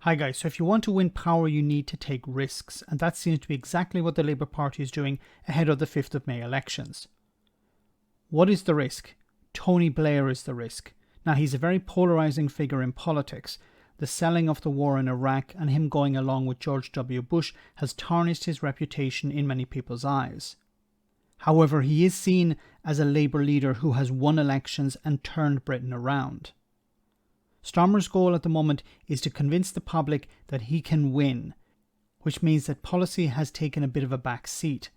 Hi guys, so if you want to win power you need to take risks, and that seems to be exactly what the Labour Party is doing ahead of the 5th of May elections. What is the risk? Tony Blair is the risk. Now he's a very polarising figure in politics. The selling of the war in Iraq and him going along with George W. Bush has tarnished his reputation in many people's eyes. However, he is seen as a Labour leader who has won elections and turned Britain around. Starmer's goal at the moment is to convince the public that he can win, which means that policy has taken a bit of a back seat.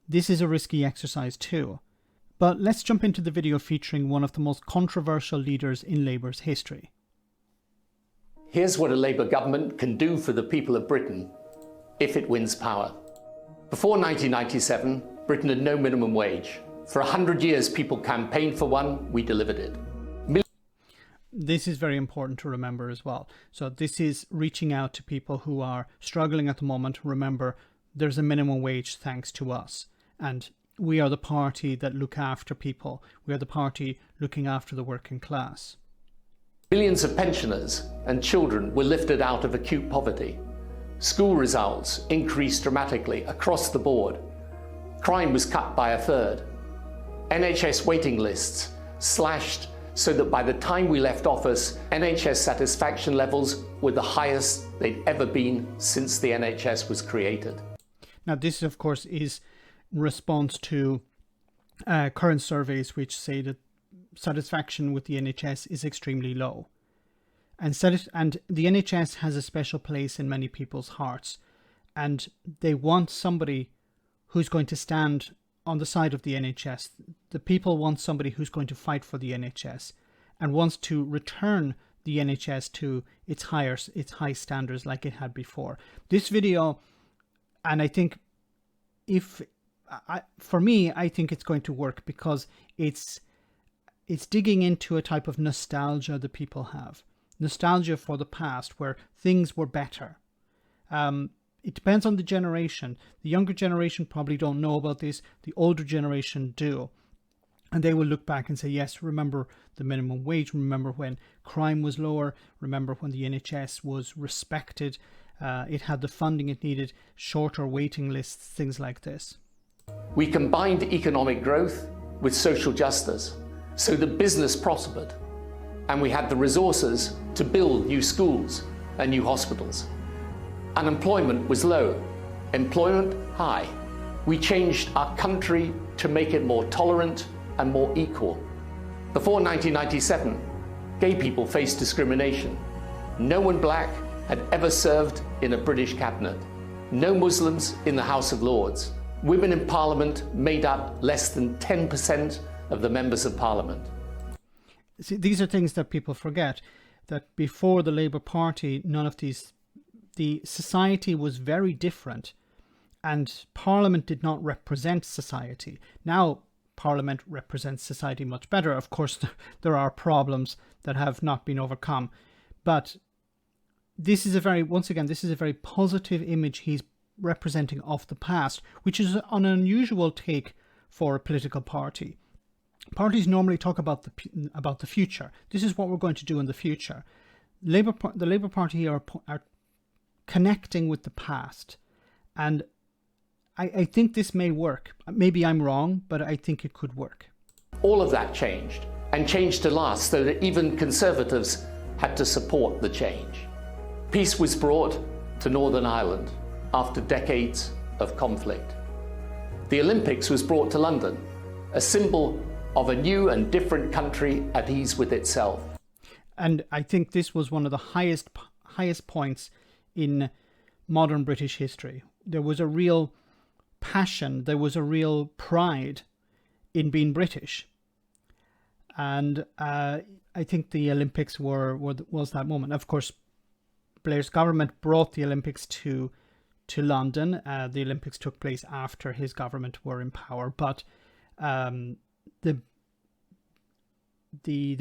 This is a risky exercise too. But let's jump into the video featuring one of the most controversial leaders in Labour's history. Here's what a Labour government can do for the people of Britain if it wins power. Before 1997, Britain had no minimum wage. For 100 years, people campaigned for one, we delivered it. This is very important to remember as well. So this is reaching out to people who are struggling at the moment. Remember, there's a minimum wage thanks to us. And we are the party that look after people. We are the party looking after the working class. Millions of pensioners and children were lifted out of acute poverty. School results increased dramatically across the board. Crime was cut by a third. NHS waiting lists slashed so that by the time we left office, NHS satisfaction levels were the highest they'd ever been since the NHS was created. Now this, of course, is response to current surveys which say that satisfaction with the NHS is extremely low. And the NHS has a special place in many people's hearts. And they want somebody who's going to stand on the side of the NHS. The people want somebody who's going to fight for the NHS and wants to return the NHS to its high standards like it had before. This video, and I think for me, I think it's going to work because it's digging into a type of nostalgia that people have. Nostalgia for the past where things were better. It depends on the generation. The younger generation probably don't know about this. The older generation do. And they will look back and say, yes, remember the minimum wage. Remember when crime was lower. Remember when the NHS was respected. It had the funding it needed, shorter waiting lists, things like this. We combined economic growth with social justice so that business prospered. And we had the resources to build new schools and new hospitals. Unemployment was low, employment high. We changed our country to make it more tolerant and more equal. Before 1997, gay people faced discrimination. No one black had ever served in a British cabinet. No Muslims in the House of Lords. Women in Parliament made up less than 10% of the members of Parliament. See, these are things that people forget, that before the Labour Party, the society was very different and Parliament did not represent society. Now Parliament represents society much better. Of course, there are problems that have not been overcome, but this is once again, this is a very positive image he's representing of the past, which is an unusual take for a political party. Parties normally talk about the future. This is what we're going to do in the future. The Labour Party here are connecting with the past, and I think this may work. Maybe I'm wrong, but I think it could work. All of that changed, and changed to last, so that even Conservatives had to support the change. Peace was brought to Northern Ireland after decades of conflict. The Olympics was brought to London, a symbol of a new and different country at ease with itself. And I think this was one of the highest points in modern British history. There was a real passion, there was a real pride in being British. And I think the Olympics was that moment. Of course, Blair's government brought the Olympics to London. The Olympics took place after his government were in power, but the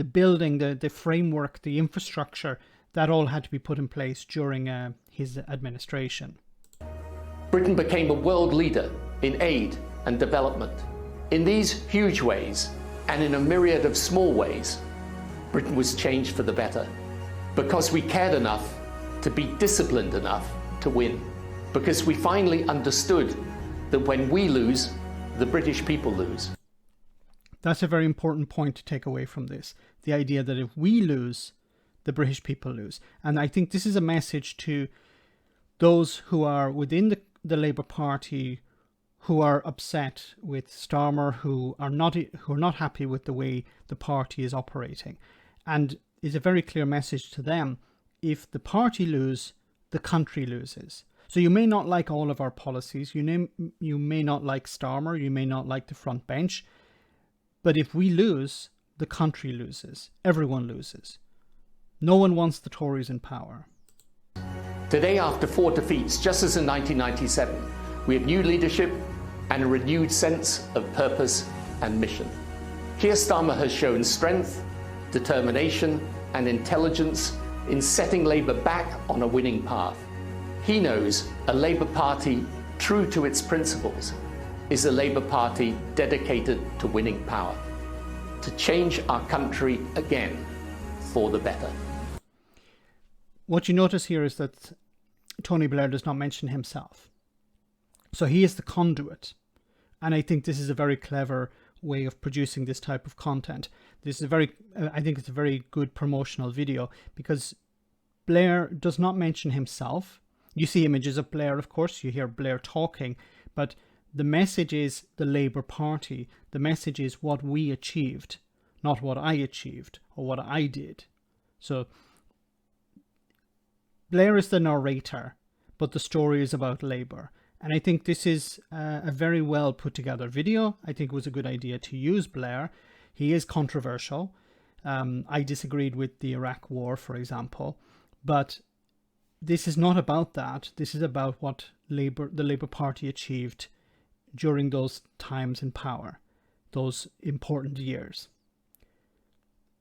building, the framework, the infrastructure, that all had to be put in place during his administration. Britain became a world leader in aid and development. In these huge ways, and in a myriad of small ways, Britain was changed for the better, because we cared enough to be disciplined enough to win, because we finally understood that when we lose, the British people lose. That's a very important point to take away from this. The idea that if we lose, the British people lose. And I think this is a message to those who are within the Labour Party, who are upset with Starmer, who are not happy with the way the party is operating. And it's a very clear message to them. If the party lose, the country loses. So you may not like all of our policies. You may not like Starmer. You may not like the front bench. But if we lose, the country loses. Everyone loses. No one wants the Tories in power. Today, after 4 defeats, just as in 1997, we have new leadership and a renewed sense of purpose and mission. Keir Starmer has shown strength, determination and intelligence in setting Labour back on a winning path. He knows a Labour Party true to its principles is a Labour Party dedicated to winning power, to change our country again for the better. What you notice here is that Tony Blair does not mention himself. So he is the conduit. And I think this is a very clever way of producing this type of content. This is I think it's a very good promotional video, because Blair does not mention himself. You see images of Blair, of course, you hear Blair talking, but the message is the Labour Party. The message is what we achieved, not what I achieved or what I did. So Blair is the narrator, but the story is about Labour. And I think this is a very well put together video. I think it was a good idea to use Blair. He is controversial. I disagreed with the Iraq War, for example. But this is not about that. This is about what the Labour Party achieved during those times in power, those important years.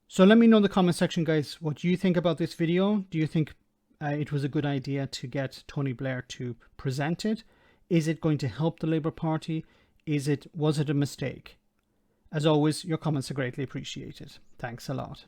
So let me know in the comment section, guys, what you think about this video. Do you think it was a good idea to get Tony Blair to present it? Is it going to help the Labour Party? Was it a mistake? As always, your comments are greatly appreciated. Thanks a lot.